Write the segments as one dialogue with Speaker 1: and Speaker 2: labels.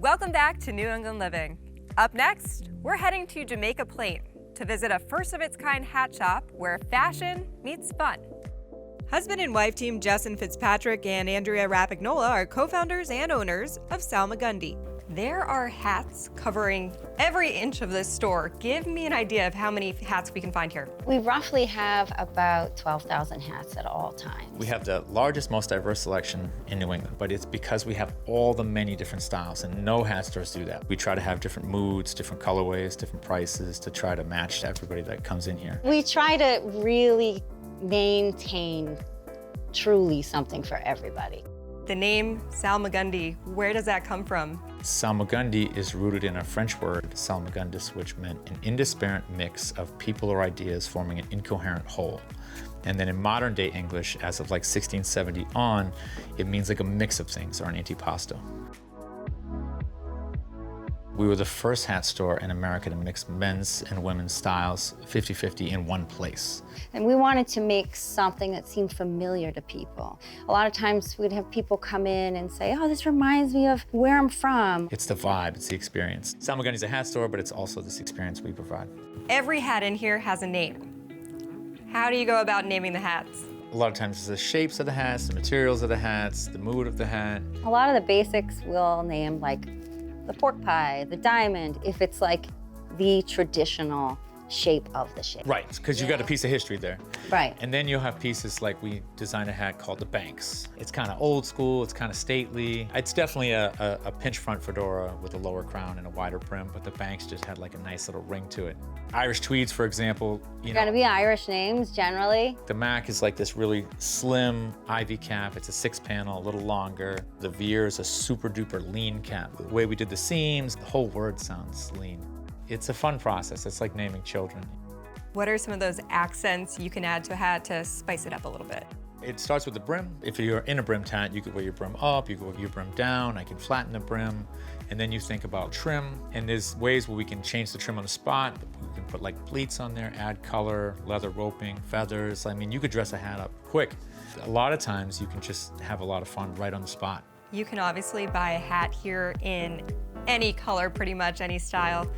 Speaker 1: Welcome back to New England Living. Up next, we're heading to Jamaica Plain to visit a first-of-its-kind hat shop where fashion meets fun. Husband and wife team Justin Fitzpatrick and Andrea Rapagnola are co-founders and owners of Salmagundi. There are hats covering every inch of this store. Give me an idea of how many hats we can find here.
Speaker 2: We roughly have about 12,000 hats at all times.
Speaker 3: We have the largest, most diverse selection in New England, but it's because we have all the many different styles, and no hat stores do that. We try to have different moods, different colorways, different prices to try to match everybody that comes in here.
Speaker 2: We try to really maintain truly something for everybody.
Speaker 1: The name Salmagundi, where does that come from?
Speaker 3: Salmagundi is rooted in a French word, salmagundis, which meant an indisparate mix of people or ideas forming an incoherent whole. And then in modern day English, as of like 1670 on, it means like a mix of things, or an antipasto. We were the first hat store in America to mix men's and women's styles 50-50 in one place.
Speaker 2: And we wanted to make something that seemed familiar to people. A lot of times we'd have people come in and say, oh, this reminds me of where I'm from.
Speaker 3: It's the vibe, it's the experience. Salmagundi's a hat store, but it's also this experience we provide.
Speaker 1: Every hat in here has a name. How do you go about naming the hats?
Speaker 3: A lot of times it's the shapes of the hats, the materials of the hats, the mood of the hat.
Speaker 2: A lot of the basics we'll name, like the pork pie, the diamond, if it's like the traditional shape of the shape.
Speaker 3: Right, because you've got a piece of history there.
Speaker 2: Right.
Speaker 3: And then you'll have pieces like we designed a hat called the Banks. It's kind of old school, it's kind of stately. It's definitely a pinch front fedora with a lower crown and a wider brim, but the Banks just had like a nice little ring to it. Irish tweeds, for example,
Speaker 2: Gotta be Irish names, generally.
Speaker 3: The Mac is like this really slim ivy cap. It's a 6-panel, a little longer. The Veer is a super duper lean cap. The way we did the seams, the whole word sounds lean. It's a fun process. It's like naming children.
Speaker 1: What are some of those accents you can add to a hat to spice it up a little bit?
Speaker 3: It starts with the brim. If you're in a brimmed hat, you could wear your brim up, you could wear your brim down, I can flatten the brim, and then you think about trim, and there's ways where we can change the trim on the spot. We can put like pleats on there, add color, leather roping, feathers. I mean, you could dress a hat up quick. A lot of times you can just have a lot of fun right on the spot.
Speaker 1: You can obviously buy a hat here in any color, pretty much any style.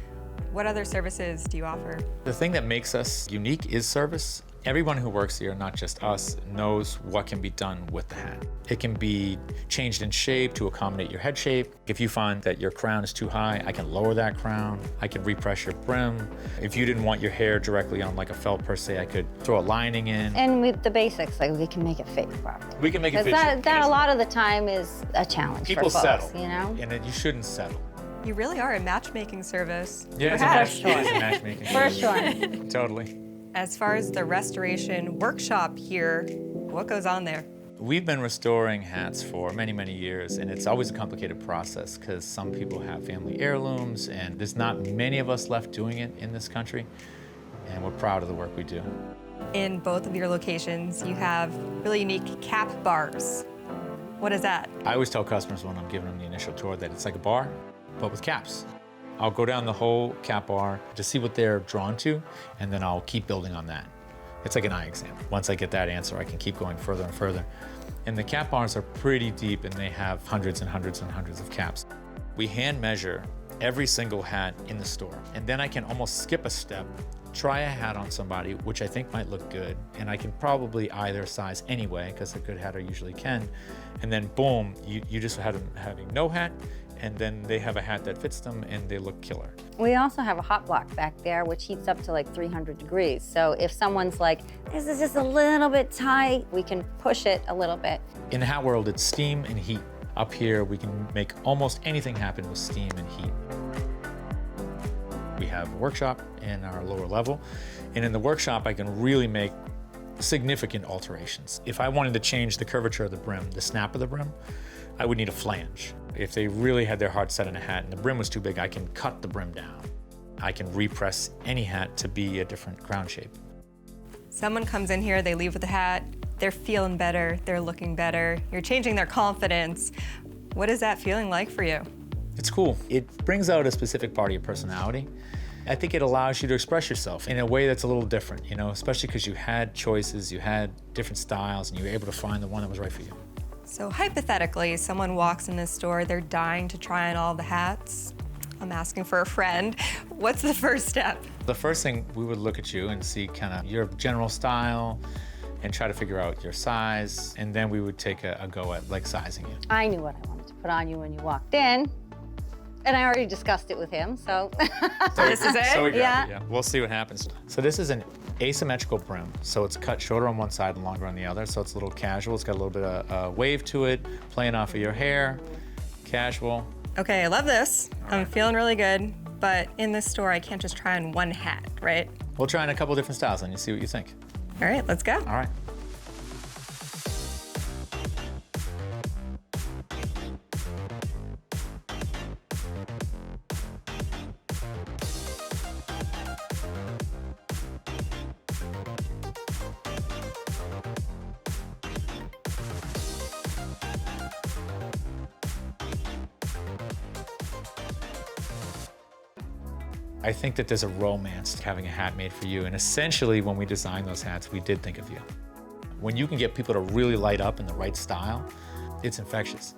Speaker 1: What other services do you offer?
Speaker 3: The thing that makes us unique is service. Everyone who works here, not just us, knows what can be done with the hat. It can be changed in shape to accommodate your head shape. If you find that your crown is too high, I can lower that crown. I can repress your brim. If you didn't want your hair directly on like a felt per se, I could throw a lining in.
Speaker 2: And with the basics, like we can make it fit properly.
Speaker 3: We can make it fit.
Speaker 2: That a lot of the time is a challenge
Speaker 3: People
Speaker 2: for folks,
Speaker 3: settle,
Speaker 2: you know?
Speaker 3: and you shouldn't settle.
Speaker 1: You really are a matchmaking service.
Speaker 3: Yeah, it's a matchmaking.
Speaker 2: For sure.
Speaker 3: Totally.
Speaker 1: As far as the restoration workshop here, what goes on there?
Speaker 3: We've been restoring hats for many, many years, and it's always a complicated process because some people have family heirlooms, and there's not many of us left doing it in this country, and we're proud of the work we do.
Speaker 1: In both of your locations, you have really unique cap bars. What is that?
Speaker 3: I always tell customers when I'm giving them the initial tour that it's like a bar, but with caps. I'll go down the whole cap bar to see what they're drawn to, and then I'll keep building on that. It's like an eye exam. Once I get that answer, I can keep going further and further. And the cap bars are pretty deep, and they have hundreds and hundreds and hundreds of caps. We hand measure every single hat in the store, and then I can almost skip a step, try a hat on somebody, which I think might look good, and I can probably either size anyway, because a good hatter usually can, and then boom, you just have them having no hat, and then they have a hat that fits them and they look killer.
Speaker 2: We also have a hot block back there, which heats up to like 300 degrees. So if someone's like, this is just a little bit tight, we can push it a little bit.
Speaker 3: In the hat world, it's steam and heat. Up here, we can make almost anything happen with steam and heat. We have a workshop in our lower level, and in the workshop, I can really make significant alterations. If I wanted to change the curvature of the brim, the snap of the brim, I would need a flange. If they really had their heart set in a hat and the brim was too big, I can cut the brim down. I can repress any hat to be a different crown shape.
Speaker 1: Someone comes in here, they leave with a hat, they're feeling better, they're looking better, you're changing their confidence. What is that feeling like for you?
Speaker 3: It's cool. It brings out a specific part of your personality. I think it allows you to express yourself in a way that's a little different, you know, especially because you had choices, you had different styles, and you were able to find the one that was right for you.
Speaker 1: So hypothetically, someone walks in this store, they're dying to try on all the hats. I'm asking for a friend. What's the first step?
Speaker 3: The first thing, we would look at you and see kind of your general style and try to figure out your size. And then we would take a go at like sizing you.
Speaker 2: I knew what I wanted to put on you when you walked in, and I already discussed it with him, so.
Speaker 1: This is it?
Speaker 3: So we
Speaker 2: Yeah.
Speaker 3: grab it, yeah. We'll see what happens. So this is an asymmetrical brim. So it's cut shorter on one side and longer on the other. So it's a little casual. It's got a little bit of wave to it, playing off of your hair, casual.
Speaker 1: Okay, I love this. I'm feeling really good, but in this store, I can't just try on one hat, right?
Speaker 3: We'll try in a couple different styles and you see what you think.
Speaker 1: All right, let's go.
Speaker 3: All right. I think that there's a romance to having a hat made for you. And essentially, when we designed those hats, we did think of you. When you can get people to really light up in the right style, it's infectious.